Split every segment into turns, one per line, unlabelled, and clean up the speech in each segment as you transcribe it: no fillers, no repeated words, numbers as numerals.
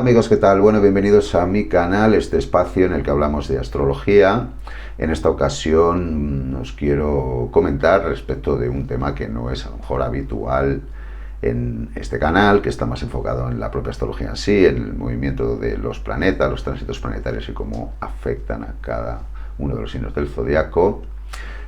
Hola amigos, ¿qué tal? Bueno, bienvenidos a mi canal, este espacio en el que hablamos de astrología. En esta ocasión os quiero comentar respecto de un tema que no es a lo mejor habitual en este canal, que está más enfocado en la propia astrología en sí, en el movimiento de los planetas, los tránsitos planetarios y cómo afectan a cada uno de los signos del zodiaco.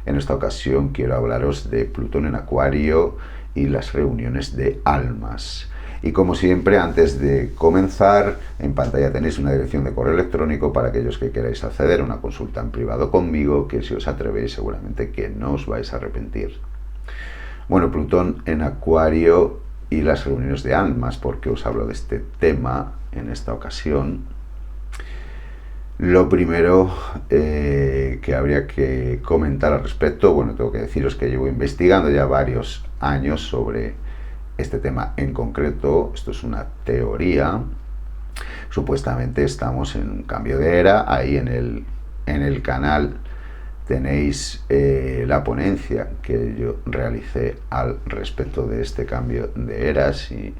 En esta ocasión quiero hablaros de Plutón en Acuario y las reuniones de almas. Y como siempre, antes de comenzar, en pantalla tenéis una dirección de correo electrónico para aquellos que queráis acceder a una consulta en privado conmigo, que si os atrevéis seguramente que no os vais a arrepentir. Bueno, Plutón en Acuario y las reuniones de almas, ¿por qué os hablo de este tema en esta ocasión? Lo primero que habría que comentar al respecto, bueno, tengo que deciros que llevo investigando ya varios años sobre este tema en concreto. Esto es una teoría. Supuestamente estamos en un cambio de era. Ahí en el canal tenéis la ponencia que yo realicé al respecto de este cambio de eras y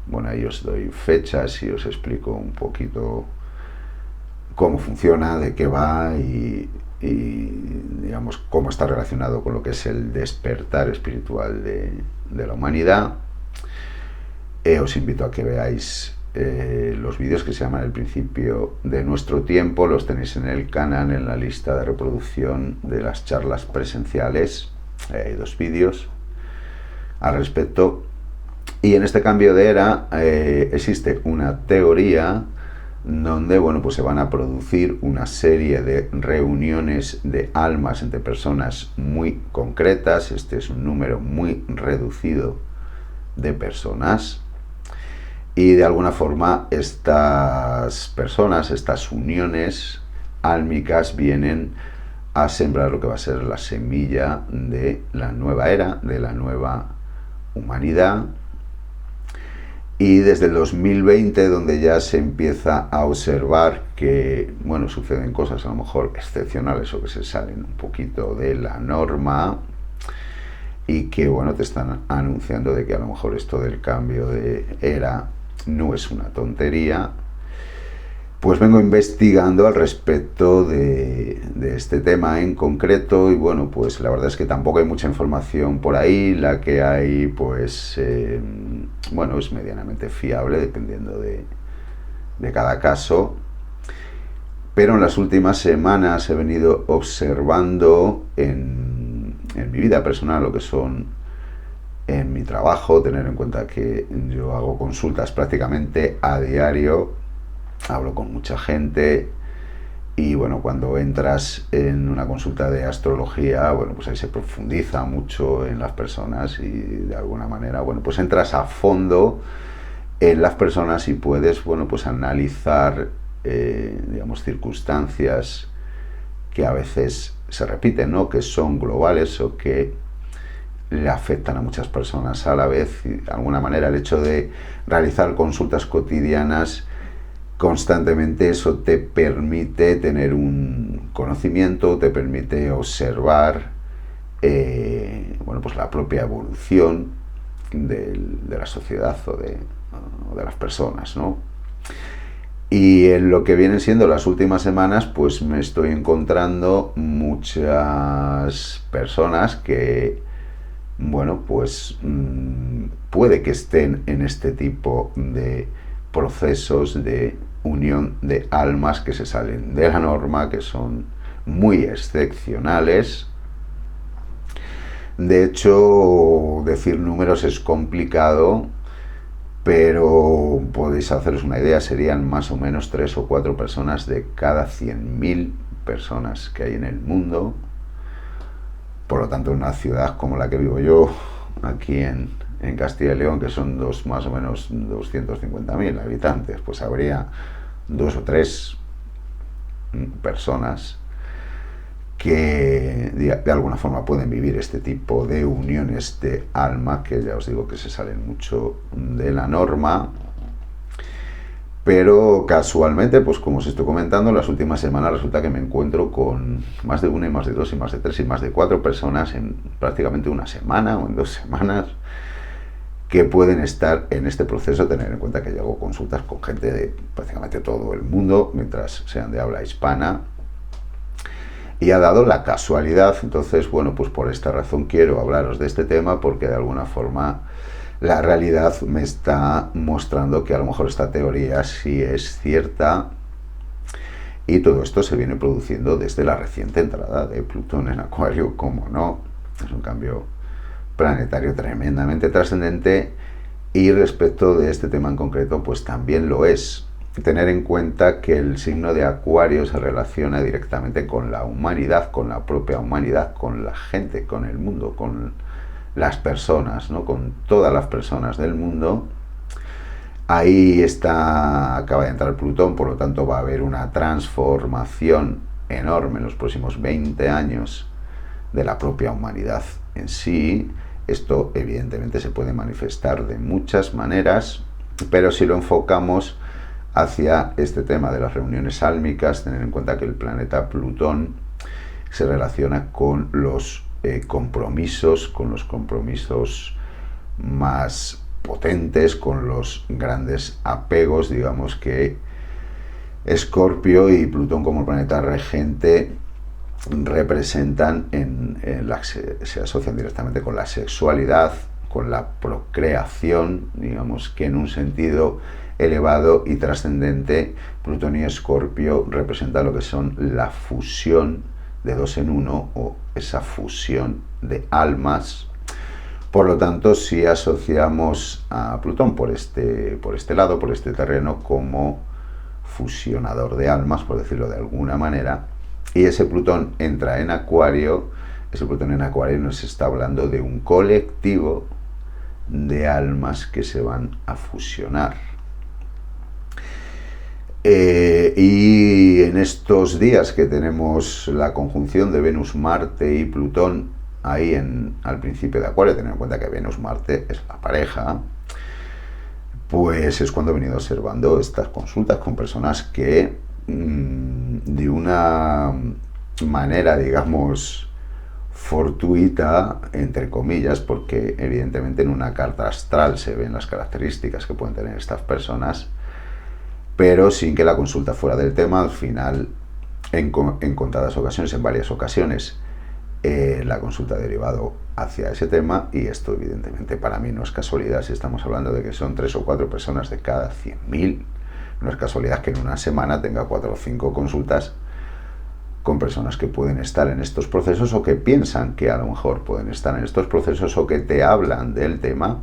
bueno, ahí os doy fechas y os explico un poquito cómo funciona, de qué va y digamos cómo está relacionado con lo que es el despertar espiritual de la humanidad. Os invito a que veáis los vídeos que se llaman El principio de nuestro tiempo. Los tenéis en el canal, en la lista de reproducción de las charlas presenciales. Hay 2 vídeos al respecto. Y en este cambio de era existe una teoría donde bueno, pues se van a producir una serie de reuniones de almas entre personas muy concretas. Este es un número muy reducido de personas y de alguna forma estas personas, estas uniones álmicas vienen a sembrar lo que va a ser la semilla de la nueva era, de la nueva humanidad. Y desde el 2020, donde ya se empieza a observar que, bueno, suceden cosas a lo mejor excepcionales o que se salen un poquito de la norma y que, bueno, te están anunciando de que a lo mejor esto del cambio de era no es una tontería, pues vengo investigando al respecto de este tema en concreto y bueno, pues la verdad es que tampoco hay mucha información por ahí. La que hay, pues, bueno, es medianamente fiable dependiendo de cada caso. Pero en las últimas semanas he venido observando en mi vida personal lo que son en mi trabajo, tener en cuenta que yo hago consultas prácticamente a diario. Hablo con mucha gente y bueno, cuando entras en una consulta de astrología, bueno, pues ahí se profundiza mucho en las personas y de alguna manera, bueno, pues entras a fondo en las personas y puedes, bueno, pues analizar, digamos, circunstancias que a veces se repiten, ¿no? Que son globales o que le afectan a muchas personas a la vez y de alguna manera el hecho de realizar consultas cotidianas constantemente, eso te permite tener un conocimiento, te permite observar bueno, pues la propia evolución de la sociedad o de las personas, ¿no? Y en lo que vienen siendo las últimas semanas, pues me estoy encontrando muchas personas que, bueno, pues puede que estén en este tipo de procesos de unión de almas que se salen de la norma, que son muy excepcionales. De hecho, decir números es complicado, pero podéis haceros una idea, serían más o menos 3 o 4 personas de cada 100.000 personas que hay en el mundo. Por lo tanto, una ciudad como la que vivo yo, aquí en Castilla y León, que son más o menos 250.000 habitantes, pues habría 2 o 3 personas que de alguna forma pueden vivir este tipo de uniones de alma, que ya os digo que se salen mucho de la norma. Pero casualmente, pues como os estoy comentando, las últimas semanas resulta que me encuentro con más de 1 y más de 2 y más de 3 y más de 4 personas en prácticamente una semana o en 2 semanas que pueden estar en este proceso. Tener en cuenta que yo hago consultas con gente de prácticamente todo el mundo, mientras sean de habla hispana, y ha dado la casualidad. Entonces, bueno, pues por esta razón quiero hablaros de este tema, porque de alguna forma la realidad me está mostrando que a lo mejor esta teoría sí es cierta, y todo esto se viene produciendo desde la reciente entrada de Plutón en Acuario. Como no, es un cambio planetario tremendamente trascendente, y respecto de este tema en concreto, pues también lo es. Tener en cuenta que el signo de Acuario se relaciona directamente con la humanidad, con la propia humanidad, con la gente, con el mundo, con las personas, ¿no? Con todas las personas del mundo. Ahí está, acaba de entrar Plutón, por lo tanto va a haber una transformación enorme en los próximos 20 años de la propia humanidad en sí. Esto evidentemente se puede manifestar de muchas maneras, pero si lo enfocamos hacia este tema de las reuniones álmicas, tener en cuenta que el planeta Plutón se relaciona con los compromisos más potentes, con los grandes apegos. Digamos que Escorpio y Plutón como planeta regente representan se asocian directamente con la sexualidad, con la procreación, digamos que en un sentido elevado y trascendente. Plutón y Escorpio representan lo que son la fusión de dos en uno, o esa fusión de almas. Por lo tanto, si asociamos a Plutón por este lado, por este terreno, como fusionador de almas, por decirlo de alguna manera, y ese Plutón entra en Acuario, ese Plutón en Acuario nos está hablando de un colectivo de almas que se van a fusionar. Y en estos días que tenemos la conjunción de Venus, Marte y Plutón ahí al principio de Acuario, tener en cuenta que Venus, Marte es la pareja, pues es cuando he venido observando estas consultas con personas que de una manera, digamos, fortuita, entre comillas, porque evidentemente en una carta astral se ven las características que pueden tener estas personas, pero sin que la consulta fuera del tema. Al final, en contadas ocasiones, en varias ocasiones, la consulta ha derivado hacia ese tema, y esto evidentemente para mí no es casualidad. Si estamos hablando de que son 3 o 4 personas de cada 100.000, no es casualidad que en una semana tenga 4 o 5 consultas con personas que pueden estar en estos procesos, o que piensan que a lo mejor pueden estar en estos procesos, o que te hablan del tema.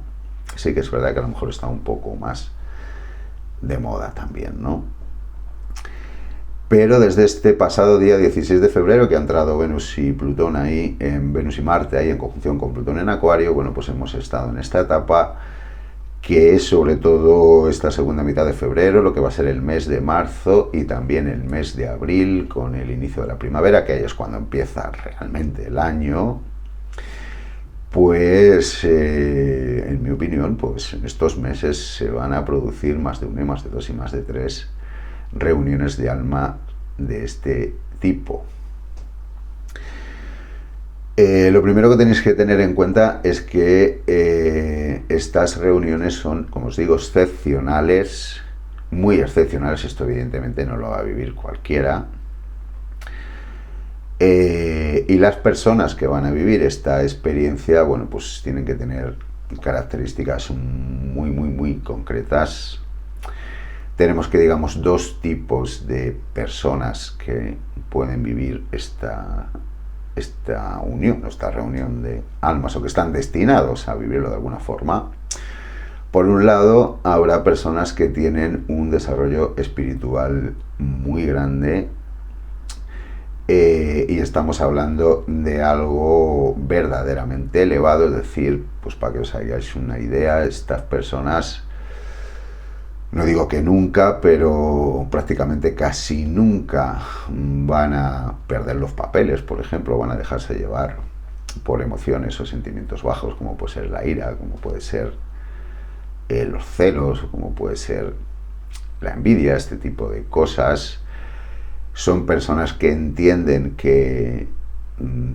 Sí que es verdad que a lo mejor está un poco más de moda también, ¿no? Pero desde este pasado día 16 de febrero, que ha entrado Venus y Plutón ahí, Venus y Marte ahí en conjunción con Plutón en Acuario, bueno, pues hemos estado en esta etapa que es sobre todo esta segunda mitad de febrero, lo que va a ser el mes de marzo y también el mes de abril, con el inicio de la primavera, que ahí es cuando empieza realmente el año. Pues, en mi opinión, pues en estos meses se van a producir más de una, y más de dos, y más de 3 reuniones de alma de este tipo. Lo primero que tenéis que tener en cuenta es que estas reuniones son, como os digo, excepcionales, muy excepcionales. Esto evidentemente no lo va a vivir cualquiera. Y las personas que van a vivir esta experiencia, bueno, pues tienen que tener características muy concretas. Tenemos que, digamos, 2 tipos de personas que pueden vivir esta unión, esta reunión de almas, o que están destinados a vivirlo de alguna forma. Por un lado, habrá personas que tienen un desarrollo espiritual muy grande, y estamos hablando de algo verdaderamente elevado. Es decir, pues para que os hagáis una idea, estas personas, no digo que nunca, pero prácticamente casi nunca van a perder los papeles, por ejemplo, van a dejarse llevar por emociones o sentimientos bajos, como puede ser la ira, como puede ser los celos, o como puede ser la envidia. Este tipo de cosas son personas que entienden que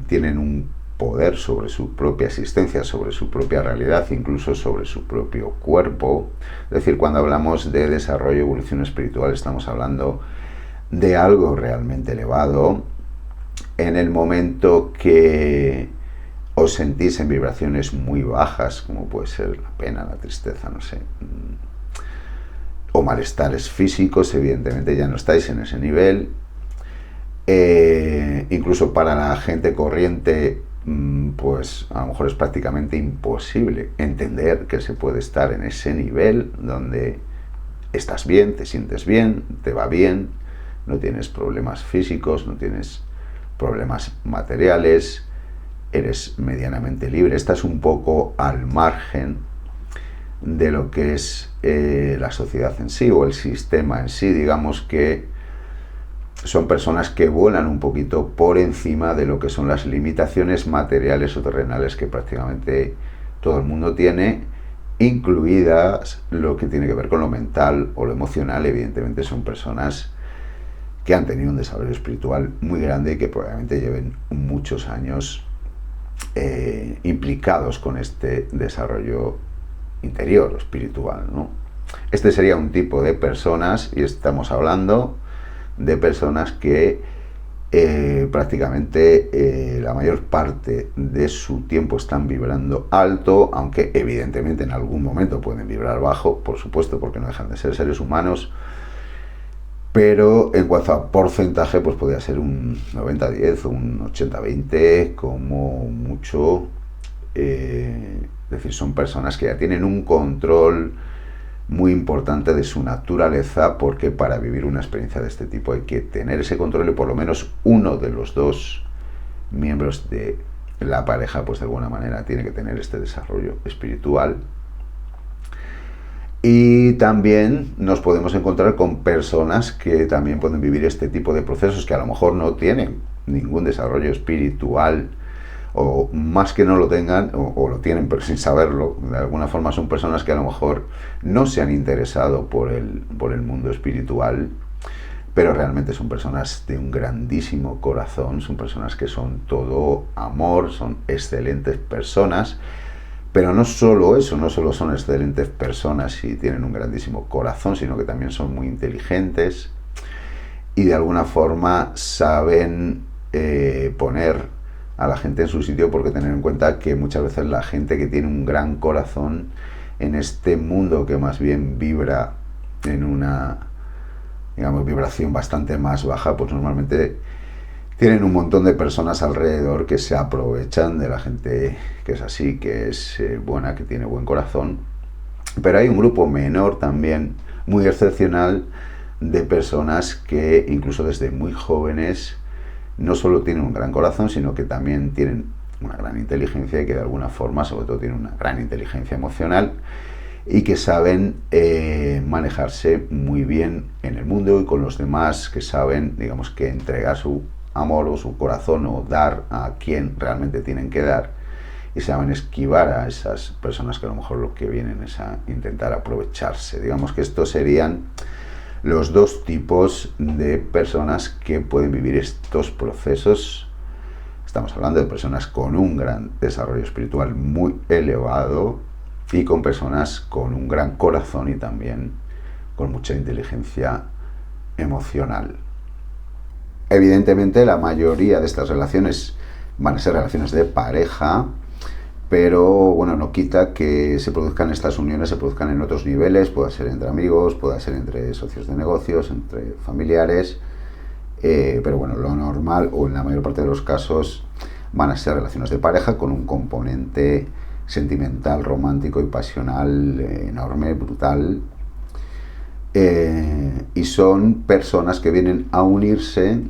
tienen un poder sobre su propia existencia, sobre su propia realidad, incluso sobre su propio cuerpo. Es decir, cuando hablamos de desarrollo y evolución espiritual estamos hablando de algo realmente elevado. En el momento que os sentís en vibraciones muy bajas, como puede ser la pena, la tristeza, no sé, o malestares físicos, evidentemente ya no estáis en ese nivel. Incluso para la gente corriente, pues a lo mejor es prácticamente imposible entender que se puede estar en ese nivel donde estás bien, te sientes bien, te va bien, no tienes problemas físicos, no tienes problemas materiales, eres medianamente libre. Estás un poco al margen de lo que es la sociedad en sí o el sistema en sí. Digamos que son personas que vuelan un poquito por encima de lo que son las limitaciones materiales o terrenales que prácticamente todo el mundo tiene, incluidas lo que tiene que ver con lo mental o lo emocional. Evidentemente son personas que han tenido un desarrollo espiritual muy grande y que probablemente lleven muchos años implicados con este desarrollo interior o espiritual, ¿no? Este sería un tipo de personas, y estamos hablando de personas que prácticamente la mayor parte de su tiempo están vibrando alto, aunque evidentemente en algún momento pueden vibrar bajo, por supuesto, porque no dejan de ser seres humanos. Pero en cuanto a porcentaje, pues podría ser un 90-10 o un 80-20 como mucho. Es decir, son personas que ya tienen un control muy importante de su naturaleza, porque para vivir una experiencia de este tipo hay que tener ese control, y por lo menos uno de los dos miembros de la pareja, pues de alguna manera tiene que tener este desarrollo espiritual. Y también nos podemos encontrar con personas que también pueden vivir este tipo de procesos, que a lo mejor no tienen ningún desarrollo espiritual, o más que no lo tengan, o lo tienen pero sin saberlo. De alguna forma son personas que a lo mejor no se han interesado por el mundo espiritual, pero realmente son personas de un grandísimo corazón, son personas que son todo amor, son excelentes personas. Pero no solo eso, no solo son excelentes personas y tienen un grandísimo corazón, sino que también son muy inteligentes y de alguna forma saben poner a la gente en su sitio, porque tener en cuenta que muchas veces la gente que tiene un gran corazón en este mundo que más bien vibra en una, digamos, vibración bastante más baja, pues normalmente tienen un montón de personas alrededor que se aprovechan de la gente que es así, que es buena, que tiene buen corazón. Pero hay un grupo menor también, muy excepcional, de personas que incluso desde muy jóvenes no solo tienen un gran corazón, sino que también tienen una gran inteligencia, y que de alguna forma, sobre todo, tienen una gran inteligencia emocional, y que saben manejarse muy bien en el mundo y con los demás, que saben, digamos, que entregar su amor o su corazón o dar a quien realmente tienen que dar, y saben esquivar a esas personas que a lo mejor lo que vienen es a intentar aprovecharse. Digamos que estos serían los dos tipos de personas que pueden vivir estos procesos. Estamos hablando de personas con un gran desarrollo espiritual muy elevado y con personas con un gran corazón y también con mucha inteligencia emocional. Evidentemente la mayoría de estas relaciones van a ser relaciones de pareja, pero bueno, no quita que se produzcan estas uniones, se produzcan en otros niveles, pueda ser entre amigos, pueda ser entre socios de negocios, entre familiares, pero bueno, lo normal, o en la mayor parte de los casos, van a ser relaciones de pareja con un componente sentimental, romántico y pasional enorme, brutal. Y son personas que vienen a unirse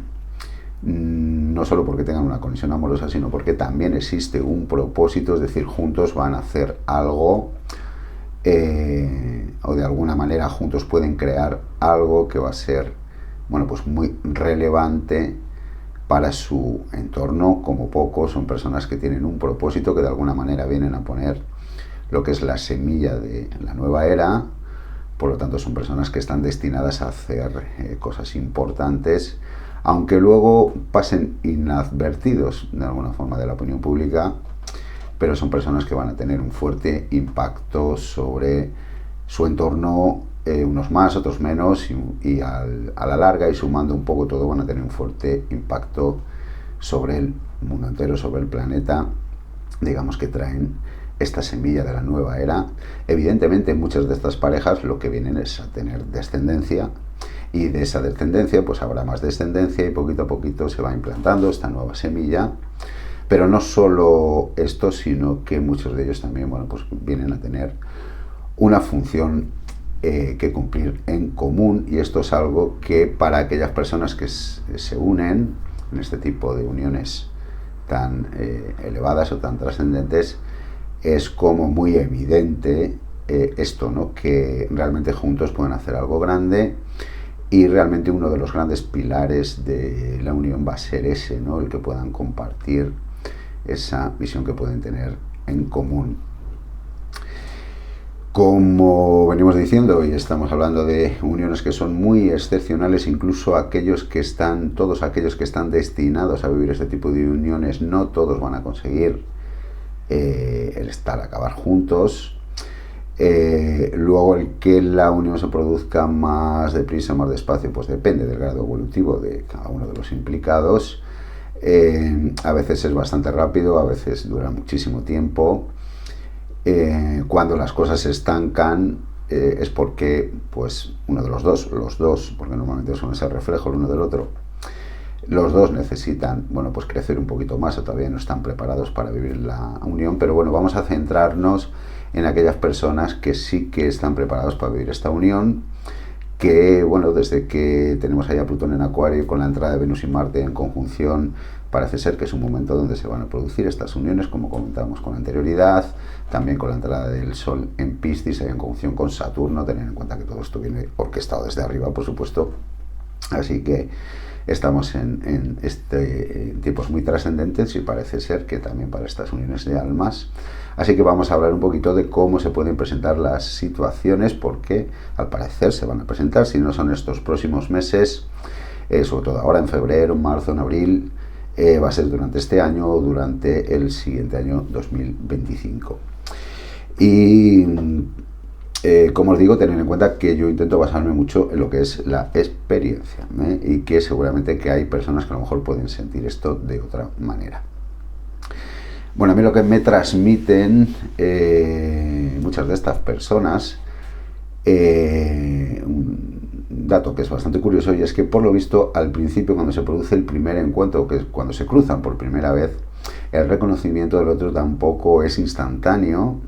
no solo porque tengan una conexión amorosa, sino porque también existe un propósito, es decir, juntos van a hacer algo, o de alguna manera juntos pueden crear algo que va a ser, bueno, pues muy relevante para su entorno. Como poco son personas que tienen un propósito, que de alguna manera vienen a poner lo que es la semilla de la nueva era. Por lo tanto, son personas que están destinadas a hacer cosas importantes, aunque luego pasen inadvertidos de alguna forma de la opinión pública, pero son personas que van a tener un fuerte impacto sobre su entorno, unos más, otros menos, y a la larga, y sumando un poco todo, van a tener un fuerte impacto sobre el mundo entero, sobre el planeta. Digamos que traen esta semilla de la nueva era. Evidentemente, muchas de estas parejas lo que vienen es a tener descendencia, y de esa descendencia pues habrá más descendencia, y poquito a poquito se va implantando esta nueva semilla. Pero no solo esto, sino que muchos de ellos también, bueno, pues vienen a tener una función que cumplir en común, y esto es algo que para aquellas personas que se unen en este tipo de uniones tan elevadas o tan trascendentes, es como muy evidente esto, ¿no? Que realmente juntos pueden hacer algo grande, y realmente uno de los grandes pilares de la unión va a ser ese, ¿no? El que puedan compartir esa visión que pueden tener en común. Como venimos diciendo, y estamos hablando de uniones que son muy excepcionales, incluso todos aquellos que están destinados a vivir este tipo de uniones, no todos van a conseguir el acabar juntos. Luego, el que la unión se produzca más deprisa, más despacio, pues depende del grado evolutivo de cada uno de los implicados. A veces es bastante rápido, a veces dura muchísimo tiempo. Cuando las cosas se estancan, es porque pues uno de los dos, porque normalmente son ese reflejo el uno del otro, los dos necesitan, bueno, pues crecer un poquito más, o todavía no están preparados para vivir la unión. Pero bueno, vamos a centrarnos en aquellas personas que sí que están preparados para vivir esta unión, que, bueno, desde que tenemos allá Plutón en Acuario, con la entrada de Venus y Marte en conjunción, parece ser que es un momento donde se van a producir estas uniones, como comentábamos con anterioridad. También con la entrada del Sol en Piscis, en conjunción con Saturno, tener en cuenta que todo esto viene orquestado desde arriba, por supuesto. Así que estamos en tiempos muy trascendentes, y parece ser que también para estas uniones de almas. Así que vamos a hablar un poquito de cómo se pueden presentar las situaciones, porque al parecer se van a presentar, si no son estos próximos meses, sobre todo ahora en febrero, en marzo, en abril, va a ser durante este año o durante el siguiente año 2025. Y como os digo, tened en cuenta que yo intento basarme mucho en lo que es la experiencia, y que seguramente que hay personas que a lo mejor pueden sentir esto de otra manera. Bueno, a mí lo que me transmiten muchas de estas personas, un dato que es bastante curioso, y es que por lo visto al principio, cuando se produce el primer encuentro, que es cuando se cruzan por primera vez, el reconocimiento del otro tampoco es instantáneo.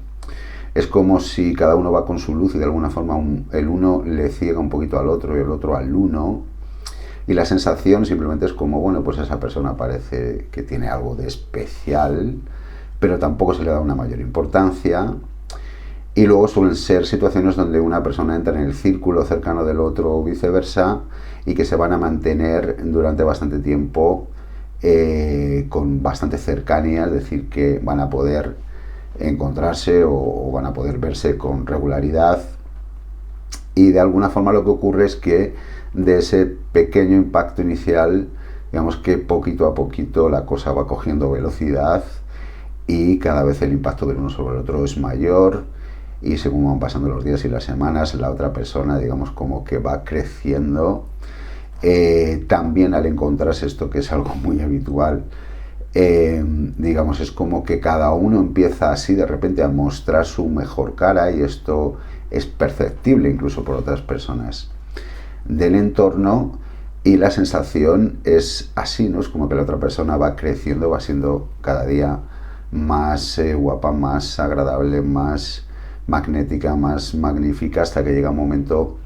Es como si cada uno va con su luz, y de alguna forma el uno le ciega un poquito al otro y el otro al uno, y la sensación simplemente es como, bueno, pues esa persona parece que tiene algo de especial, pero tampoco se le da una mayor importancia. Y luego suelen ser situaciones donde una persona entra en el círculo cercano del otro o viceversa, y que se van a mantener durante bastante tiempo con bastante cercanía, es decir, que van a poder encontrarse o van a poder verse con regularidad. Y de alguna forma lo que ocurre es que de ese pequeño impacto inicial, digamos que poquito a poquito la cosa va cogiendo velocidad, y cada vez el impacto del uno sobre el otro es mayor, y según van pasando los días y las semanas, la otra persona, digamos, como que va creciendo. También al encontrarse esto, que es algo muy habitual, digamos, es como que cada uno empieza así de repente a mostrar su mejor cara, y esto es perceptible incluso por otras personas del entorno, y la sensación es así, ¿no? Es como que la otra persona va creciendo, va siendo cada día más guapa, más agradable, más magnética, más magnífica, hasta que llega un momento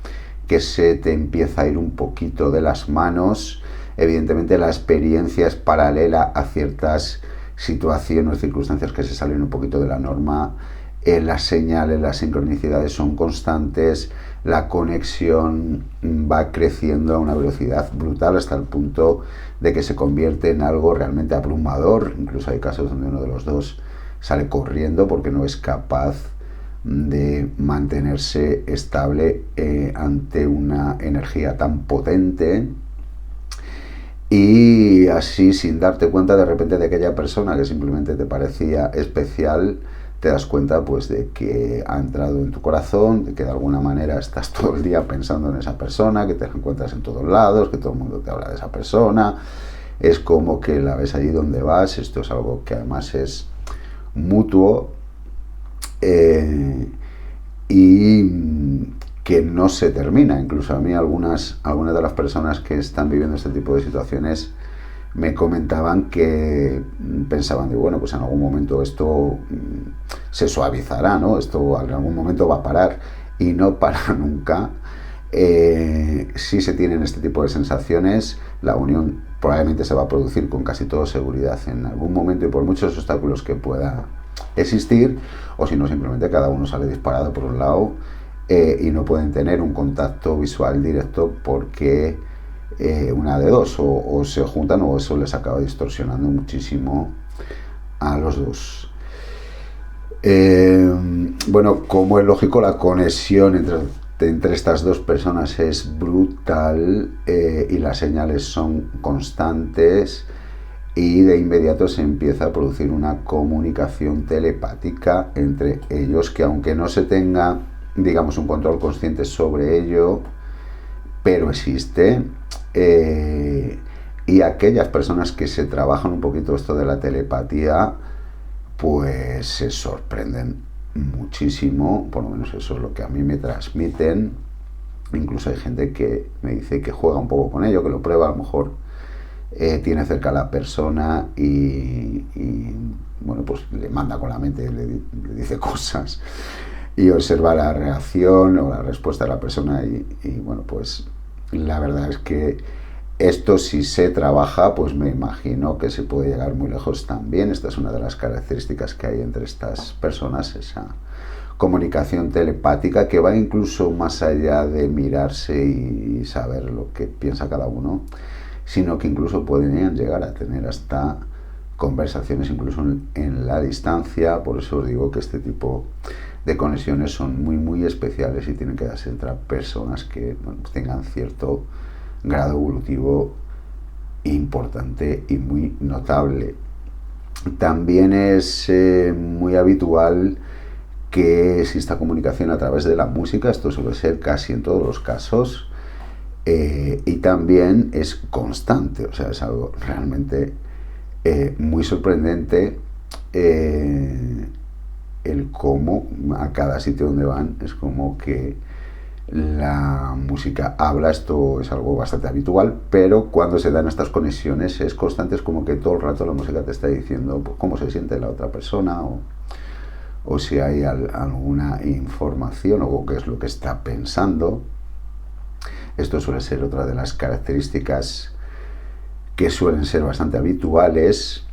que se te empieza a ir un poquito de las manos. Evidentemente la experiencia es paralela a ciertas situaciones, circunstancias que se salen un poquito de la norma. Las señales, las sincronicidades son constantes, la conexión va creciendo a una velocidad brutal, hasta el punto de que se convierte en algo realmente abrumador. Incluso hay casos donde uno de los dos sale corriendo porque no es capaz de mantenerse estable ante una energía tan potente. Y así, sin darte cuenta de repente de aquella persona que simplemente te parecía especial, te das cuenta pues de que ha entrado en tu corazón, de que de alguna manera estás todo el día pensando en esa persona, que te la encuentras en todos lados, que todo el mundo te habla de esa persona. Es como que la ves allí donde vas. Esto es algo que además es mutuo, y que no se termina. Incluso a mí algunas de las personas que están viviendo este tipo de situaciones me comentaban que pensaban de, bueno, pues en algún momento esto se suavizará, ¿no? Esto en algún momento va a parar, y no para nunca. Si se tienen este tipo de sensaciones, la unión probablemente se va a producir con casi toda seguridad en algún momento, y por muchos obstáculos que pueda existir, o si no, simplemente cada uno sale disparado por un lado, y no pueden tener un contacto visual directo porque una de dos, o se juntan o eso les acaba distorsionando muchísimo a los dos. Bueno, como es lógico, la conexión entre estas dos personas es brutal, y las señales son constantes, y de inmediato se empieza a producir una comunicación telepática entre ellos, que aunque no se tenga, digamos, un control consciente sobre ello, pero existe. Y aquellas personas que se trabajan un poquito esto de la telepatía, pues se sorprenden muchísimo, por lo menos eso es lo que a mí me transmiten. Incluso hay gente que me dice que juega un poco con ello, que lo prueba, a lo mejor tiene cerca a la persona y bueno, pues le manda con la mente, le dice cosas, y observa la reacción o la respuesta de la persona, y bueno, pues la verdad es que esto, si se trabaja, pues me imagino que se puede llegar muy lejos también. Esta es una de las características que hay entre estas personas, esa comunicación telepática que va incluso más allá de mirarse y saber lo que piensa cada uno, sino que incluso pueden llegar a tener hasta conversaciones incluso en la distancia. Por eso os digo que este tipo de conexiones son muy muy especiales y tienen que darse entre personas que, bueno, pues tengan cierto grado evolutivo importante y muy notable. También es muy habitual que exista comunicación a través de la música. Esto suele ser casi en todos los casos, y también es constante, o sea, es algo realmente muy sorprendente, el cómo a cada sitio donde van es como que la música habla. Esto es algo bastante habitual, pero cuando se dan estas conexiones es constante. Es como que todo el rato la música te está diciendo pues, cómo se siente la otra persona, o si hay alguna información o qué es lo que está pensando. Esto suele ser otra de las características que suelen ser bastante habituales.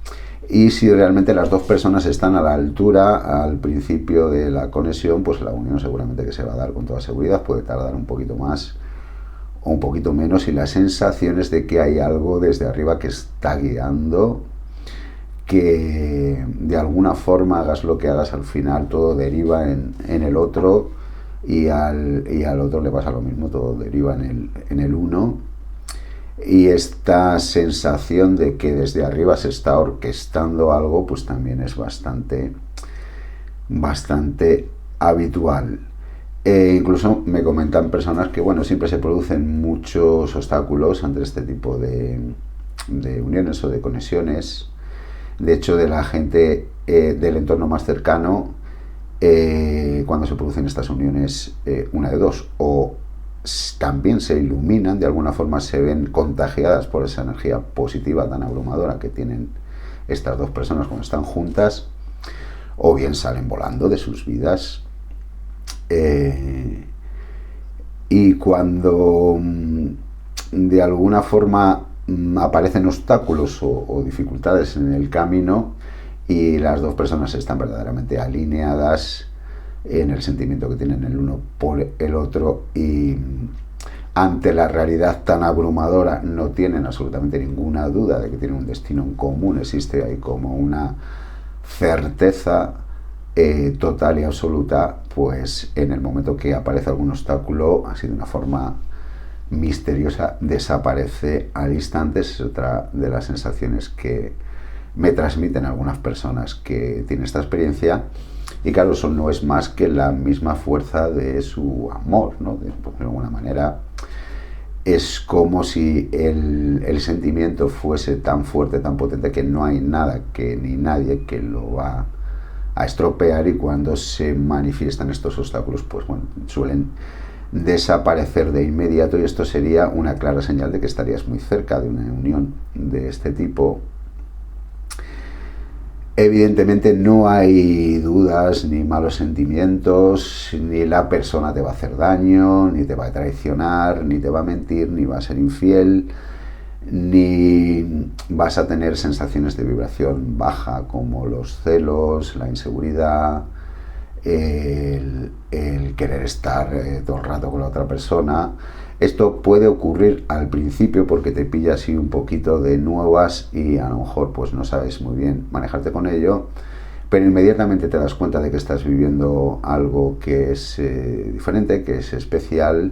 Y si realmente las dos personas están a la altura al principio de la conexión, pues la unión seguramente que se va a dar con toda seguridad. Puede tardar un poquito más o un poquito menos, y la sensación es de que hay algo desde arriba que está guiando, que de alguna forma, hagas lo que hagas, al final todo deriva en el otro, y al otro le pasa lo mismo, todo deriva en el uno. Y esta sensación de que desde arriba se está orquestando algo, pues también es bastante habitual. Incluso me comentan personas que, bueno, siempre se producen muchos obstáculos ante este tipo de uniones o de conexiones. De hecho, de la gente del entorno más cercano, cuando se producen estas uniones, una de dos: o también se iluminan, de alguna forma se ven contagiadas por esa energía positiva tan abrumadora que tienen estas dos personas cuando están juntas, o bien salen volando de sus vidas. Y cuando de alguna forma aparecen obstáculos o dificultades en el camino, y las dos personas están verdaderamente alineadas en el sentimiento que tienen el uno por el otro, y ante la realidad tan abrumadora no tienen absolutamente ninguna duda de que tienen un destino en común. Existe ahí como una certeza total y absoluta. Pues en el momento que aparece algún obstáculo, así de una forma misteriosa desaparece al instante. Es otra de las sensaciones que me transmiten algunas personas que tienen esta experiencia. Y claro, eso no es más que la misma fuerza de su amor, ¿no? De alguna manera es como si el sentimiento fuese tan fuerte, tan potente, que no hay nada que ni nadie que lo va a estropear, y cuando se manifiestan estos obstáculos, pues bueno, suelen desaparecer de inmediato, y esto sería una clara señal de que estarías muy cerca de una unión de este tipo. Evidentemente no hay dudas ni malos sentimientos, ni la persona te va a hacer daño, ni te va a traicionar, ni te va a mentir, ni va a ser infiel, ni vas a tener sensaciones de vibración baja como los celos, la inseguridad, el querer estar todo el rato con la otra persona. Esto puede ocurrir al principio porque te pilla así un poquito de nuevas y a lo mejor pues no sabes muy bien manejarte con ello, pero inmediatamente te das cuenta de que estás viviendo algo que es diferente, que es especial,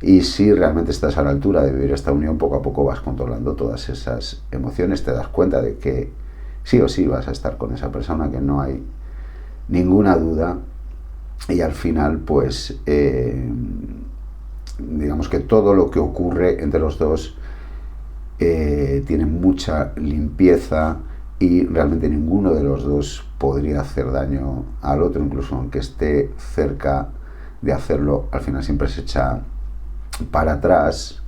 y si realmente estás a la altura de vivir esta unión, poco a poco vas controlando todas esas emociones, te das cuenta de que sí o sí vas a estar con esa persona, que no hay ninguna duda, y al final pues digamos que todo lo que ocurre entre los dos tiene mucha limpieza, y realmente ninguno de los dos podría hacer daño al otro, incluso aunque esté cerca de hacerlo, al final siempre se echa para atrás.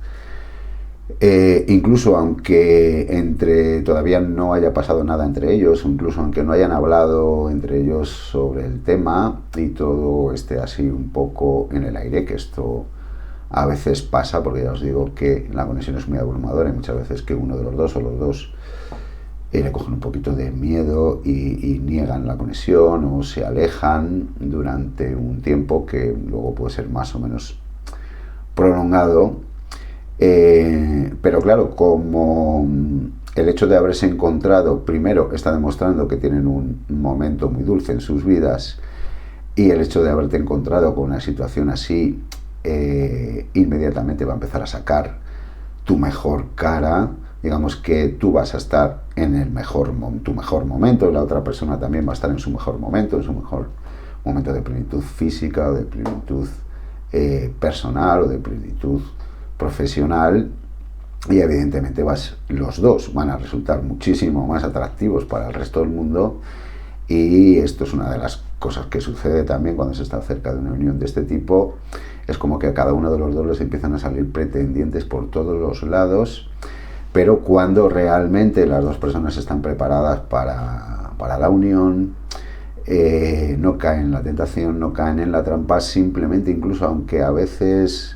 Incluso aunque todavía no haya pasado nada entre ellos, incluso aunque no hayan hablado entre ellos sobre el tema y todo esté así un poco en el aire, que esto a veces pasa, porque ya os digo que la conexión es muy abrumadora, y muchas veces que uno de los dos o los dos le cogen un poquito de miedo y niegan la conexión o se alejan durante un tiempo que luego puede ser más o menos prolongado. Pero claro, como el hecho de haberse encontrado, primero está demostrando que tienen un momento muy dulce en sus vidas, y el hecho de haberte encontrado con una situación así, inmediatamente va a empezar a sacar tu mejor cara. Digamos que tú vas a estar en tu mejor momento, y la otra persona también va a estar en su mejor momento de plenitud física, o de plenitud personal, o de plenitud profesional, y evidentemente los dos van a resultar muchísimo más atractivos para el resto del mundo. Y esto es una de las cosas que sucede también cuando se está cerca de una unión de este tipo. Es como que a cada uno de los dos les empiezan a salir pretendientes por todos los lados, pero cuando realmente las dos personas están preparadas para la unión, no caen en la tentación, no caen en la trampa. Simplemente, incluso aunque a veces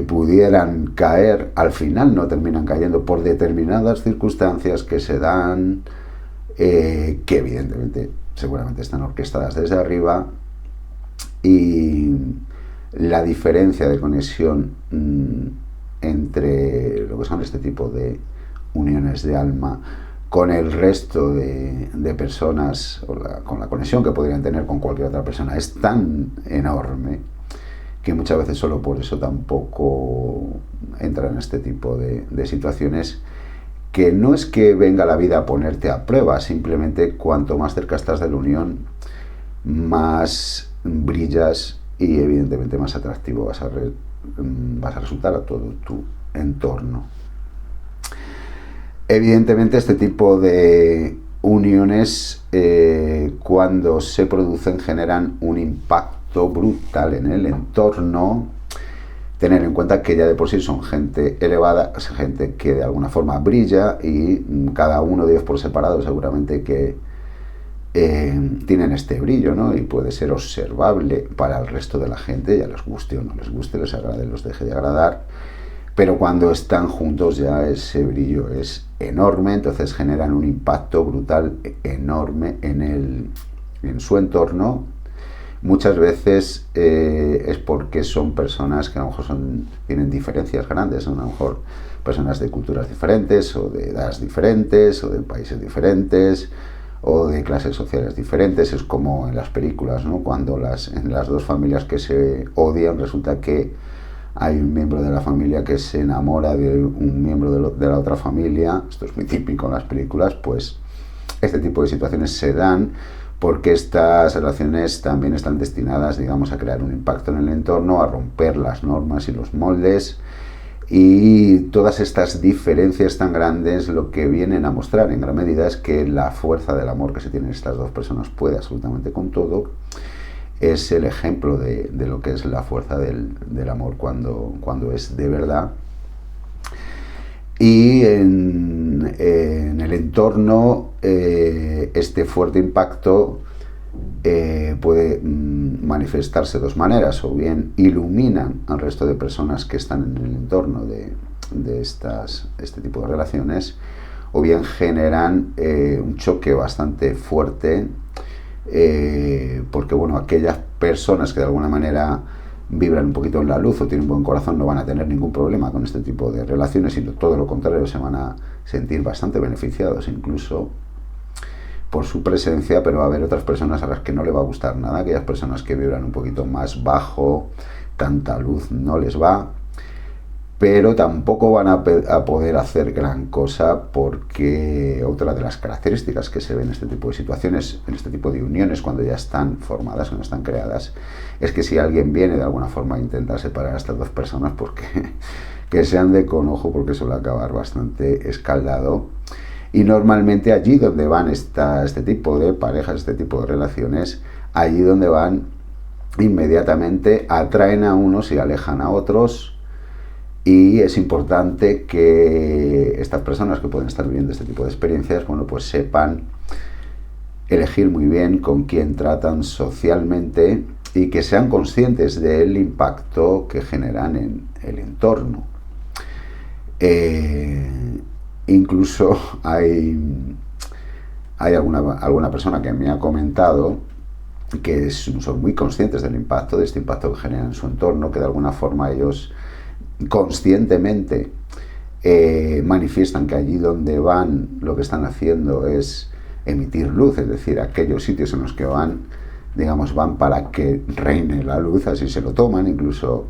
pudieran caer, al final no terminan cayendo por determinadas circunstancias que se dan, que evidentemente seguramente están orquestadas desde arriba, y la diferencia de conexión entre lo que son este tipo de uniones de alma con el resto de personas, con la conexión que podrían tener con cualquier otra persona, es tan enorme que muchas veces solo por eso tampoco entran en este tipo de situaciones, que no es que venga la vida a ponerte a prueba, simplemente cuanto más cerca estás de la unión, más brillas, y evidentemente más atractivo vas a resultar a todo tu entorno. Evidentemente este tipo de uniones, cuando se producen, generan un impacto brutal en el entorno. Tener en cuenta que ya de por sí son gente elevada, es gente que de alguna forma brilla, y cada uno de ellos por separado seguramente que tienen este brillo, ¿no? Y puede ser observable para el resto de la gente, ya les guste o no les guste, les agrade o les deje de agradar, pero cuando están juntos ya ese brillo es enorme. Entonces generan un impacto brutal, enorme en su entorno. Muchas veces es porque son personas que a lo mejor tienen diferencias grandes, son a lo mejor personas de culturas diferentes, o de edades diferentes, o de países diferentes, o de clases sociales diferentes. Es como en las películas, ¿no? Cuando en las dos familias que se odian resulta que hay un miembro de la familia que se enamora de un miembro de la otra familia, esto es muy típico en las películas, pues este tipo de situaciones se dan porque estas relaciones también están destinadas, digamos, a crear un impacto en el entorno, a romper las normas y los moldes. Y todas estas diferencias tan grandes lo que vienen a mostrar en gran medida es que la fuerza del amor que se tienen estas dos personas puede absolutamente con todo. Es el ejemplo de lo que es la fuerza del amor cuando es de verdad. Y en el entorno este fuerte impacto puede manifestarse de dos maneras: o bien iluminan al resto de personas que están en el entorno de este tipo de relaciones, o bien generan un choque bastante fuerte, porque bueno, aquellas personas que de alguna manera vibran un poquito en la luz o tienen un buen corazón no van a tener ningún problema con este tipo de relaciones, sino todo lo contrario, se van a sentir bastante beneficiados incluso por su presencia, pero va a haber otras personas a las que no le va a gustar nada. Aquellas personas que vibran un poquito más bajo, tanta luz no les va, pero tampoco van a poder hacer gran cosa, porque otra de las características que se ven en este tipo de situaciones, en este tipo de uniones, cuando ya están formadas, cuando están creadas, es que si alguien viene de alguna forma a intentar separar a estas dos personas, porque que sean de con ojo, porque suele acabar bastante escaldado. Y normalmente allí donde van este tipo de parejas, este tipo de relaciones, allí donde van inmediatamente atraen a unos y alejan a otros. Y es importante que estas personas que pueden estar viviendo este tipo de experiencias, bueno, pues sepan elegir muy bien con quién tratan socialmente y que sean conscientes del impacto que generan en el entorno. Incluso hay alguna persona que me ha comentado que son muy conscientes del impacto, de este impacto que generan en su entorno, que de alguna forma ellos conscientemente manifiestan que allí donde van lo que están haciendo es emitir luz, es decir, aquellos sitios en los que van, digamos, van para que reine la luz, así se lo toman. Incluso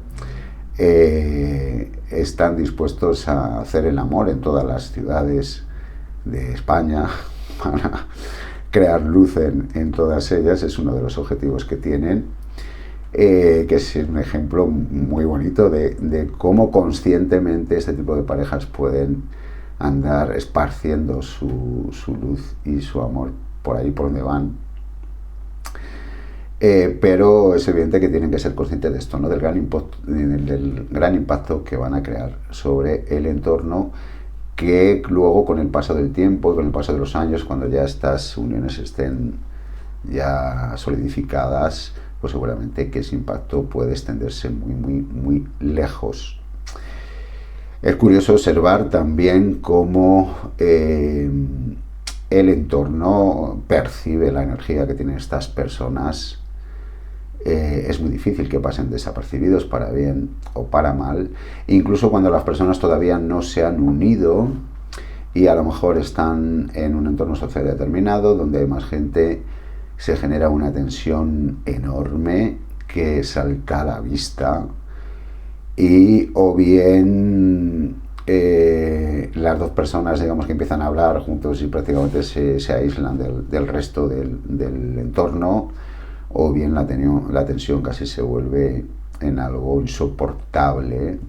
están dispuestos a hacer el amor en todas las ciudades de España para crear luz en todas ellas. Es uno de los objetivos que tienen, que es un ejemplo muy bonito de cómo conscientemente este tipo de parejas pueden andar esparciendo su luz y su amor por ahí por donde van. Pero es evidente que tienen que ser conscientes de esto, ¿no? del gran impacto que van a crear sobre el entorno, que luego, con el paso del tiempo y con el paso de los años, cuando ya estas uniones estén ya solidificadas, pues seguramente que ese impacto puede extenderse muy lejos. Es curioso observar también cómo el entorno percibe la energía que tienen estas personas. Es muy difícil que pasen desapercibidos, para bien o para mal, incluso cuando las personas todavía no se han unido y a lo mejor están en un entorno social determinado donde hay más gente. Se genera una tensión enorme que salta a la vista, y o bien las dos personas, digamos, que empiezan a hablar juntos y prácticamente se aíslan del resto del entorno, o bien la tensión casi se vuelve en algo insoportable.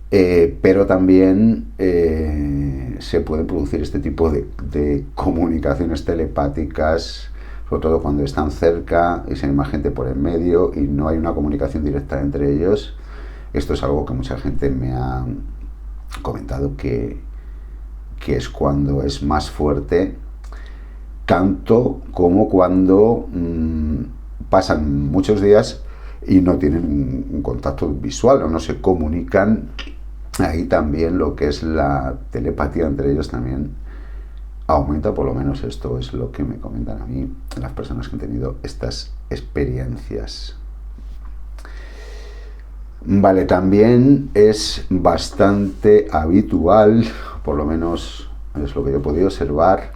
Pero también se pueden producir este tipo de comunicaciones telepáticas, sobre todo cuando están cerca y se hay más gente por en medio y no hay una comunicación directa entre ellos. Esto es algo que mucha gente me ha comentado que es cuando es más fuerte, tanto como cuando pasan muchos días y no tienen un contacto visual o no se comunican. Ahí también lo que es la telepatía entre ellos también aumenta, por lo menos esto es lo que me comentan a mí las personas que han tenido estas experiencias. Vale, también es bastante habitual, por lo menos es lo que yo he podido observar,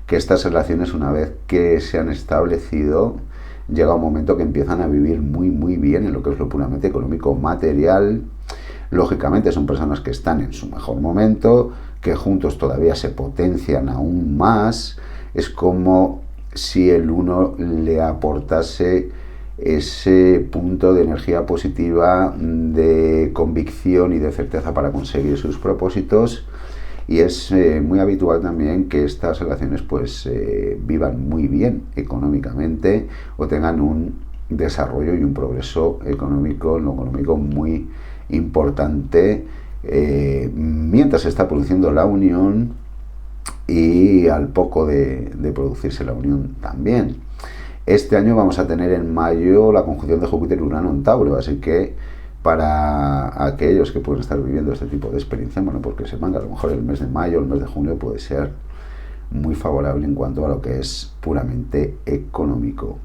que estas relaciones, una vez que se han establecido, llega un momento que empiezan a vivir muy bien en lo que es lo puramente económico material. Lógicamente son personas que están en su mejor momento, que juntos todavía se potencian aún más. Es como si el uno le aportase ese punto de energía positiva, de convicción y de certeza para conseguir sus propósitos. Y es muy habitual también que estas relaciones pues vivan muy bien económicamente o tengan un desarrollo y un progreso económico, en lo económico muy importante, mientras se está produciendo la unión y al poco de producirse la unión también. Este año vamos a tener en mayo la conjunción de Júpiter-Urano en Tauro, así que para aquellos que pueden estar viviendo este tipo de experiencia, bueno, porque sepan que a lo mejor el mes de mayo, el mes de junio puede ser muy favorable en cuanto a lo que es puramente económico.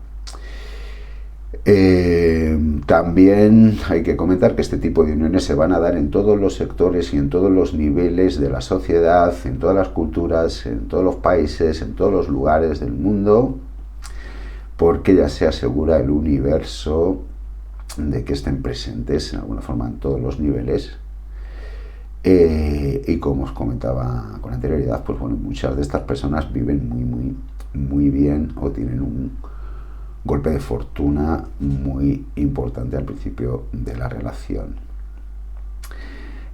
También hay que comentar que este tipo de uniones se van a dar en todos los sectores y en todos los niveles de la sociedad, en todas las culturas, en todos los países, en todos los lugares del mundo, porque ya se asegura el universo de que estén presentes en alguna forma en todos los niveles. Y como os comentaba con anterioridad, pues bueno, muchas de estas personas viven muy bien o tienen un golpe de fortuna muy importante al principio de la relación.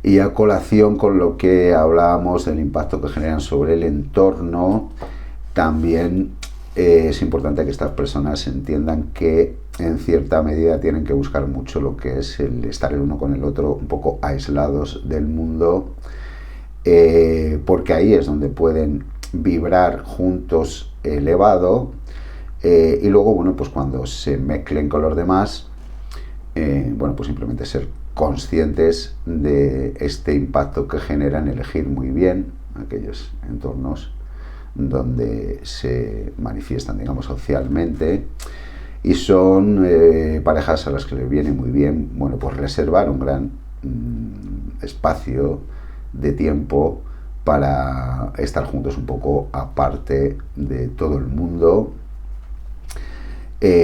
Y a colación con lo que hablábamos del impacto que generan sobre el entorno, también es importante que estas personas entiendan que en cierta medida tienen que buscar mucho lo que es el estar el uno con el otro un poco aislados del mundo, porque ahí es donde pueden vibrar juntos elevado. Y luego, bueno, pues cuando se mezclen con los demás, bueno, pues simplemente ser conscientes de este impacto que generan, elegir muy bien aquellos entornos donde se manifiestan, digamos, socialmente, y son parejas a las que les viene muy bien, bueno, pues reservar un gran espacio de tiempo para estar juntos un poco aparte de todo el mundo.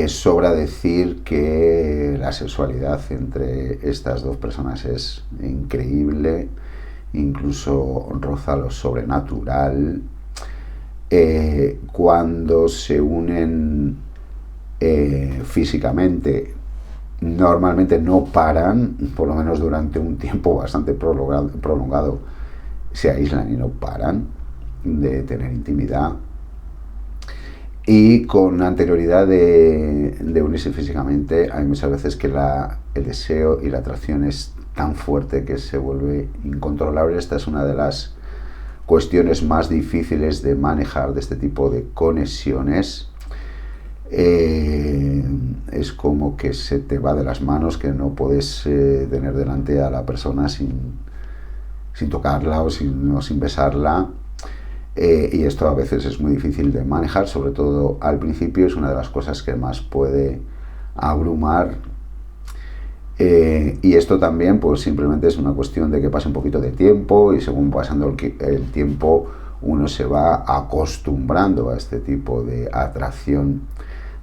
Sobra decir que la sexualidad entre estas dos personas es increíble, incluso roza lo sobrenatural. Cuando se unen físicamente, normalmente no paran, por lo menos durante un tiempo bastante prolongado, se aíslan y no paran de tener intimidad. Y con anterioridad de unirse físicamente, hay muchas veces que el deseo y la atracción es tan fuerte que se vuelve incontrolable. Esta es una de las cuestiones más difíciles de manejar de este tipo de conexiones. Es como que se te va de las manos, que no puedes tener delante a la persona sin tocarla o sin besarla. Y esto a veces es muy difícil de manejar, sobre todo al principio, es una de las cosas que más puede abrumar. Y esto también pues simplemente es una cuestión de que pase un poquito de tiempo, y según pasando el tiempo uno se va acostumbrando a este tipo de atracción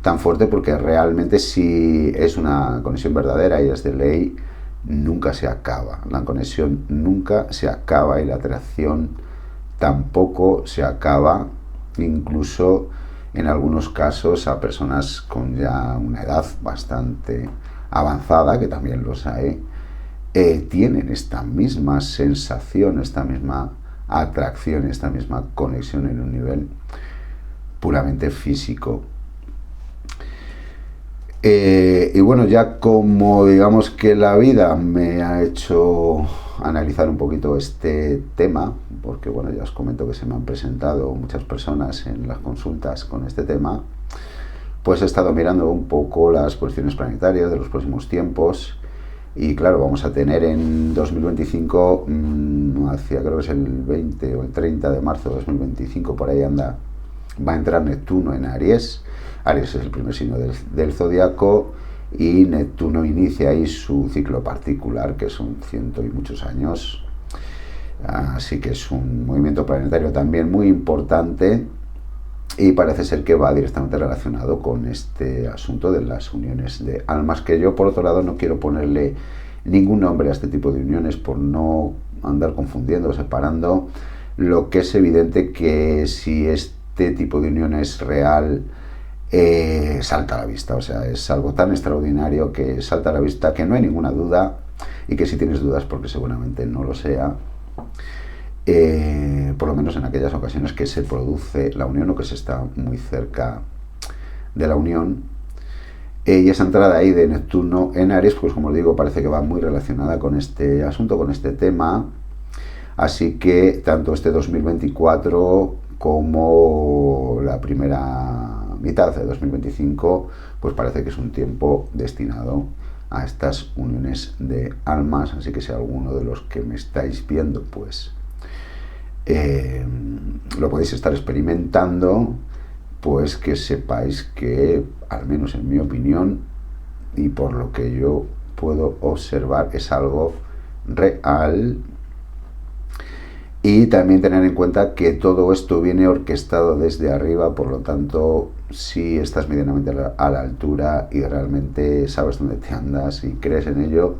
tan fuerte, porque realmente si es una conexión verdadera y es de ley, nunca se acaba. La conexión nunca se acaba y la atracción tampoco se acaba, incluso en algunos casos a personas con ya una edad bastante avanzada, que también los hay, tienen esta misma sensación, esta misma atracción, esta misma conexión en un nivel puramente físico. Y bueno, ya como digamos que la vida me ha hecho analizar un poquito este tema, porque bueno, ya os comento que se me han presentado muchas personas en las consultas con este tema, pues he estado mirando un poco las cuestiones planetarias de los próximos tiempos. Y claro, vamos a tener en 2025, hacia creo que es el 20 o el 30 de marzo de 2025, por ahí anda, va a entrar Neptuno en Aries. Aries es el primer signo del zodiaco, y Neptuno inicia ahí su ciclo particular, que son 100 y muchos años. Así que es un movimiento planetario también muy importante. y parece ser que va directamente relacionado con este asunto de las uniones de almas, que yo por otro lado no quiero ponerle ningún nombre a este tipo de uniones por no andar confundiendo o separando. Lo que es evidente que si este tipo de unión es real, salta a la vista, o sea, es algo tan extraordinario que salta a la vista, que no hay ninguna duda, y que si tienes dudas porque seguramente no lo sea, por lo menos en aquellas ocasiones que se produce la unión o que se está muy cerca de la unión. Y esa entrada ahí de Neptuno en Aries, pues como os digo, parece que va muy relacionada con este asunto, con este tema. Así que tanto este 2024 como la primera mitad de 2025, pues parece que es un tiempo destinado a estas uniones de almas. Así que si alguno de los que me estáis viendo, pues lo podéis estar experimentando, pues que sepáis que, al menos en mi opinión y por lo que yo puedo observar, es algo real. Y también tener en cuenta que todo esto viene orquestado desde arriba, por lo tanto, si estás medianamente a la altura y realmente sabes dónde te andas y crees en ello,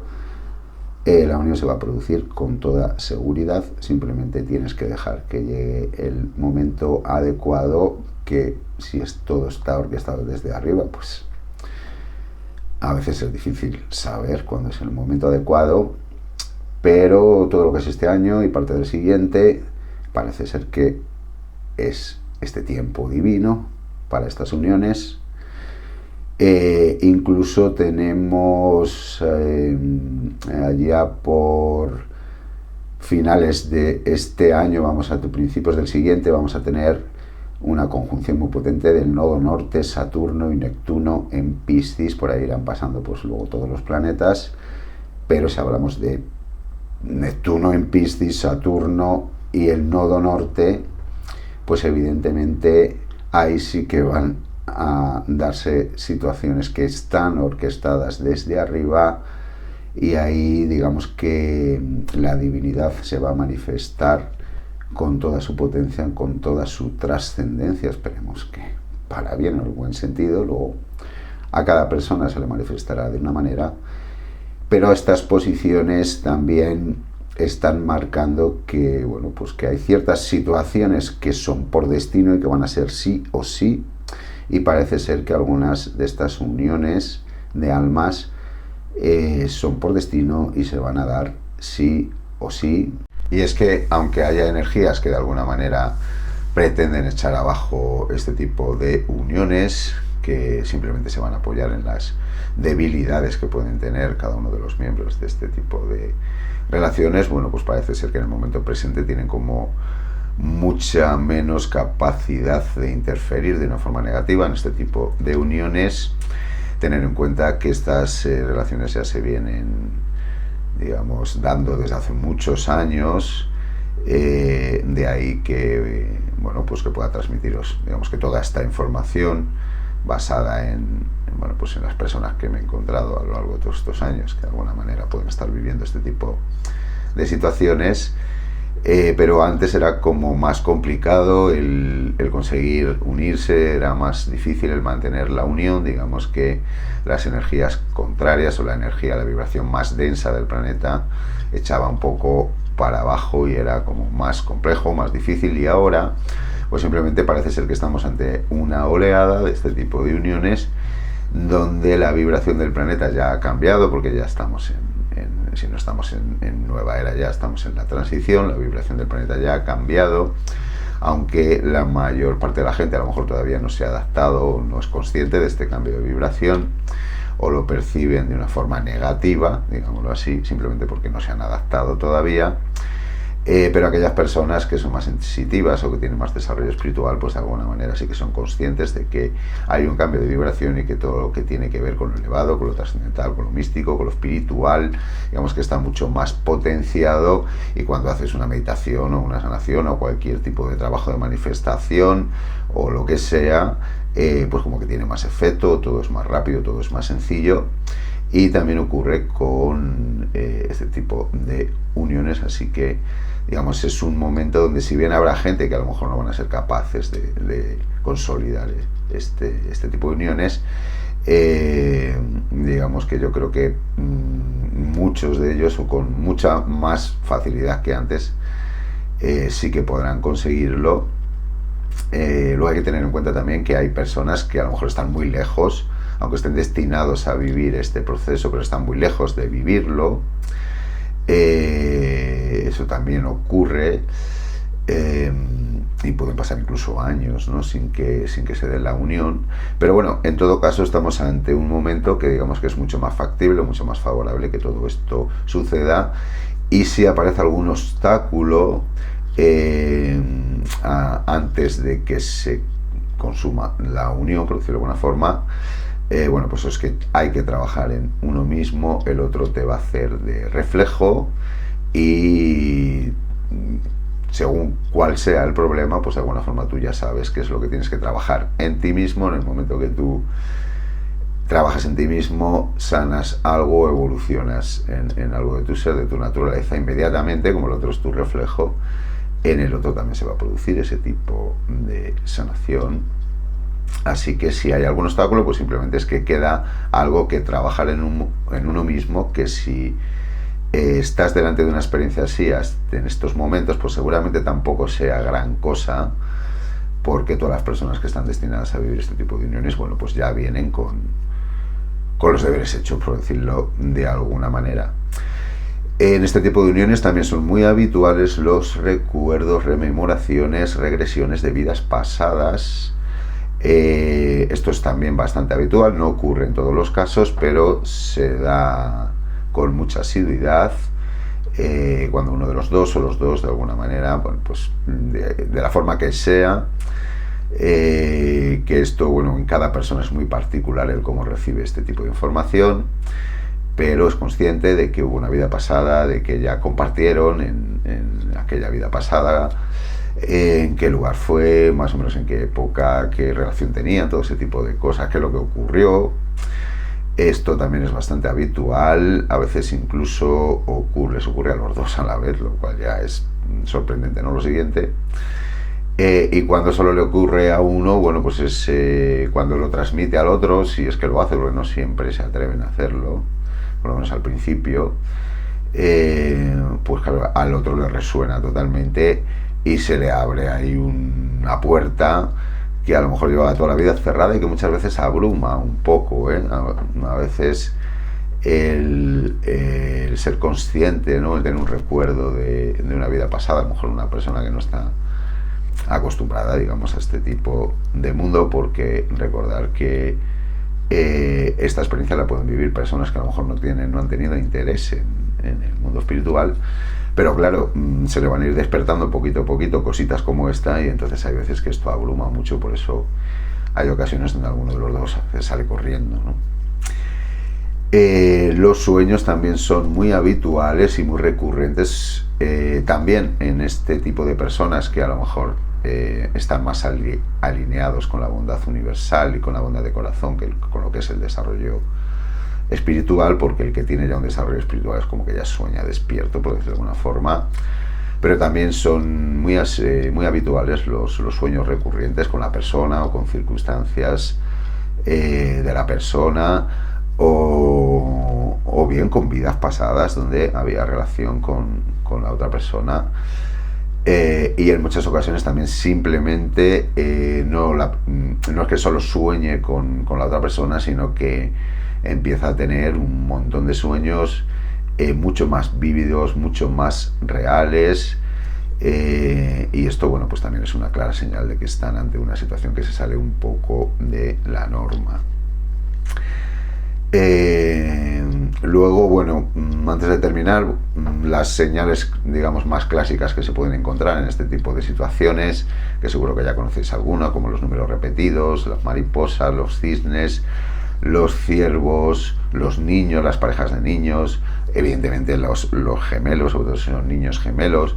la unión se va a producir con toda seguridad. Simplemente tienes que dejar que llegue el momento adecuado, que si todo está orquestado desde arriba, pues a veces es difícil saber cuándo es el momento adecuado, pero todo lo que es este año y parte del siguiente parece ser que es este tiempo divino para estas uniones. Incluso tenemos allá por finales de este año, a principios del siguiente, vamos a tener una conjunción muy potente del nodo norte, Saturno y Neptuno en Piscis. Por ahí irán pasando pues luego todos los planetas, pero si hablamos de Neptuno en Piscis, Saturno y el nodo norte, pues evidentemente ahí sí que van a darse situaciones que están orquestadas desde arriba, y ahí digamos que la divinidad se va a manifestar con toda su potencia, con toda su trascendencia. Esperemos que para bien o en buen sentido. Luego a cada persona se le manifestará de una manera, pero estas posiciones también están marcando que, bueno, pues que hay ciertas situaciones que son por destino y que van a ser sí o sí, y parece ser que algunas de estas uniones de almas son por destino y se van a dar sí o sí. Y es que aunque haya energías que de alguna manera pretenden echar abajo este tipo de uniones, que simplemente se van a apoyar en las debilidades que pueden tener cada uno de los miembros de este tipo de relaciones, bueno, pues parece ser que en el momento presente tienen como mucha menos capacidad de interferir de una forma negativa en este tipo de uniones. Tener en cuenta que estas relaciones ya se vienen, digamos, dando desde hace muchos años, de ahí que, bueno, pues que pueda transmitiros, digamos, que toda esta información basada en las personas que me he encontrado a lo largo de todos estos años, que de alguna manera pueden estar viviendo este tipo de situaciones. Pero antes era como más complicado el conseguir unirse, era más difícil el mantener la unión. Digamos que las energías contrarias o la vibración más densa del planeta echaba un poco para abajo y era como más complejo, más difícil. Y ahora pues simplemente parece ser que estamos ante una oleada de este tipo de uniones donde la vibración del planeta ya ha cambiado, porque ya estamos si no estamos en nueva era, ya estamos en la transición. La vibración del planeta ya ha cambiado, aunque la mayor parte de la gente a lo mejor todavía no se ha adaptado o no es consciente de este cambio de vibración, o lo perciben de una forma negativa, digámoslo así, simplemente porque no se han adaptado todavía. Pero aquellas personas que son más sensitivas o que tienen más desarrollo espiritual, pues de alguna manera sí que son conscientes de que hay un cambio de vibración y que todo lo que tiene que ver con lo elevado, con lo trascendental, con lo místico, con lo espiritual, digamos que está mucho más potenciado. Y cuando haces una meditación o una sanación o cualquier tipo de trabajo de manifestación o lo que sea, pues como que tiene más efecto, todo es más rápido, todo es más sencillo. y también ocurre con este tipo de uniones, así que digamos es un momento donde si bien habrá gente que a lo mejor no van a ser capaces de consolidar este tipo de uniones, digamos que yo creo que muchos de ellos o con mucha más facilidad que antes sí que podrán conseguirlo. Luego hay que tener en cuenta también que hay personas que a lo mejor están muy lejos, aunque estén destinados a vivir este proceso, pero están muy lejos de vivirlo. Eso también ocurre, y pueden pasar incluso años, ¿no? sin que se dé la unión, pero bueno, en todo caso estamos ante un momento que digamos que es mucho más factible, mucho más favorable que todo esto suceda, y si aparece algún obstáculo antes de que se consuma la unión, por decirlo de alguna forma, bueno, pues es que hay que trabajar en uno mismo, el otro te va a hacer de reflejo y según cuál sea el problema, pues de alguna forma tú ya sabes qué es lo que tienes que trabajar en ti mismo. En el momento que tú trabajas en ti mismo, sanas algo, evolucionas en algo de tu ser, de tu naturaleza, inmediatamente, como el otro es tu reflejo, en el otro también se va a producir ese tipo de sanación. Así que si hay algún obstáculo, pues simplemente es que queda algo que trabajar en uno mismo, que si estás delante de una experiencia así en estos momentos, pues seguramente tampoco sea gran cosa, porque todas las personas que están destinadas a vivir este tipo de uniones, bueno, pues ya vienen con los deberes hechos, por decirlo de alguna manera. En este tipo de uniones también son muy habituales los recuerdos, rememoraciones, regresiones de vidas pasadas. Esto es también bastante habitual, no ocurre en todos los casos, pero se da con mucha asiduidad cuando uno de los dos o los dos de alguna manera, bueno, pues de la forma que sea, que esto, bueno, en cada persona es muy particular el cómo recibe este tipo de información, pero es consciente de que hubo una vida pasada, de que ya compartieron en aquella vida pasada, en qué lugar fue, más o menos en qué época, qué relación tenían, todo ese tipo de cosas, qué es lo que ocurrió. Esto también es bastante habitual, a veces incluso les ocurre a los dos a la vez, lo cual ya es sorprendente, ¿no? Lo siguiente. Y cuando solo le ocurre a uno, bueno, pues es cuando lo transmite al otro, si es que lo hace, porque no siempre se atreven a hacerlo, por lo menos al principio, pues claro, al otro le resuena totalmente y se le abre ahí una puerta que a lo mejor lleva toda la vida cerrada y que muchas veces abruma un poco, ¿eh? A veces el ser consciente, ¿no? El tener un recuerdo de una vida pasada, a lo mejor una persona que no está acostumbrada, digamos, a este tipo de mundo, porque recordar que esta experiencia la pueden vivir personas que a lo mejor no han tenido interés en el mundo espiritual, pero claro, se le van a ir despertando poquito a poquito cositas como esta, y entonces hay veces que esto abruma mucho, por eso hay ocasiones donde alguno de los dos sale corriendo, ¿no? Los sueños también son muy habituales y muy recurrentes, también en este tipo de personas que a lo mejor están más alineados con la bondad universal y con la bondad de corazón, que con lo que es el desarrollo espiritual, porque el que tiene ya un desarrollo espiritual es como que ya sueña despierto, por decirlo de alguna forma. Pero también son muy habituales los sueños recurrentes con la persona o con circunstancias de la persona, o bien con vidas pasadas donde había relación con la otra persona. Y en muchas ocasiones también simplemente no es que solo sueñe con la otra persona, sino que empieza a tener un montón de sueños mucho más vívidos, mucho más reales, y esto, bueno, pues también es una clara señal de que están ante una situación que se sale un poco de la norma. Luego, bueno, antes de terminar, las señales, digamos, más clásicas que se pueden encontrar en este tipo de situaciones, que seguro que ya conocéis alguna, como los números repetidos, las mariposas, los cisnes, los ciervos, los niños, las parejas de niños, evidentemente los gemelos, sobre todo si son niños gemelos,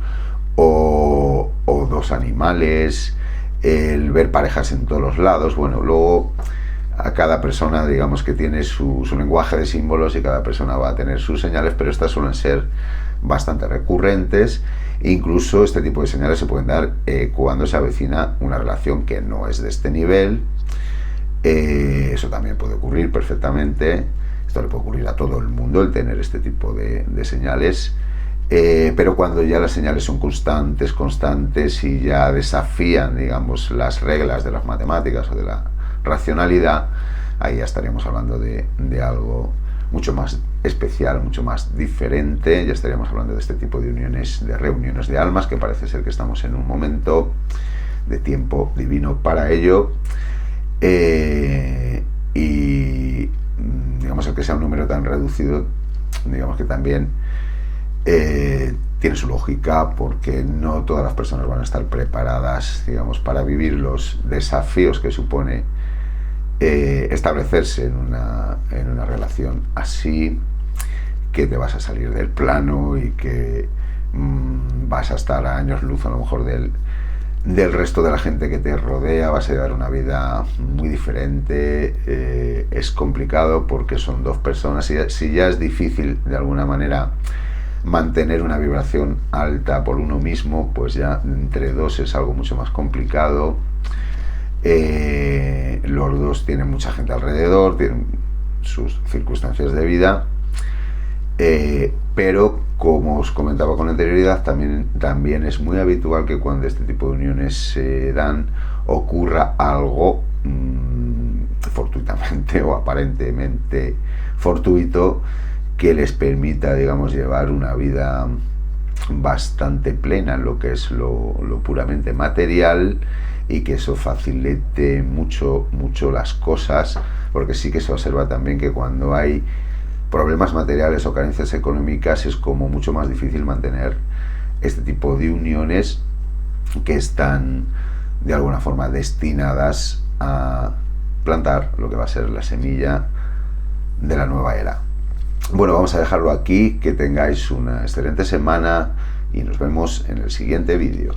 o dos animales, el ver parejas en todos los lados. Bueno, luego a cada persona, digamos que tiene su lenguaje de símbolos y cada persona va a tener sus señales, pero estas suelen ser bastante recurrentes. Incluso este tipo de señales se pueden dar cuando se avecina una relación que no es de este nivel. Eso también puede ocurrir perfectamente. Esto le puede ocurrir a todo el mundo, el tener este tipo de señales. Pero cuando ya las señales son constantes y ya desafían, digamos, las reglas de las matemáticas o de la racionalidad, ahí ya estaríamos hablando de algo mucho más especial, mucho más diferente. Ya estaríamos hablando de este tipo de uniones, de reuniones de almas, que parece ser que estamos en un momento de tiempo divino para ello. Y digamos, el que sea un número tan reducido, digamos que también tiene su lógica, porque no todas las personas van a estar preparadas, digamos, para vivir los desafíos que supone establecerse en una relación así, que te vas a salir del plano y que vas a estar a años luz a lo mejor del resto de la gente que te rodea, vas a llevar una vida muy diferente. Es complicado porque son dos personas. Si ya es difícil de alguna manera mantener una vibración alta por uno mismo, pues ya entre dos es algo mucho más complicado. Los dos tienen mucha gente alrededor, tienen sus circunstancias de vida, pero como os comentaba con anterioridad, también es muy habitual que cuando este tipo de uniones se dan ocurra algo fortuitamente o aparentemente fortuito, que les permita, digamos, llevar una vida bastante plena en lo que es lo puramente material, y que eso facilite mucho las cosas, porque sí que se observa también que cuando hay problemas materiales o carencias económicas es como mucho más difícil mantener este tipo de uniones, que están de alguna forma destinadas a plantar lo que va a ser la semilla de la nueva era. Bueno, vamos a dejarlo aquí, que tengáis una excelente semana y nos vemos en el siguiente vídeo.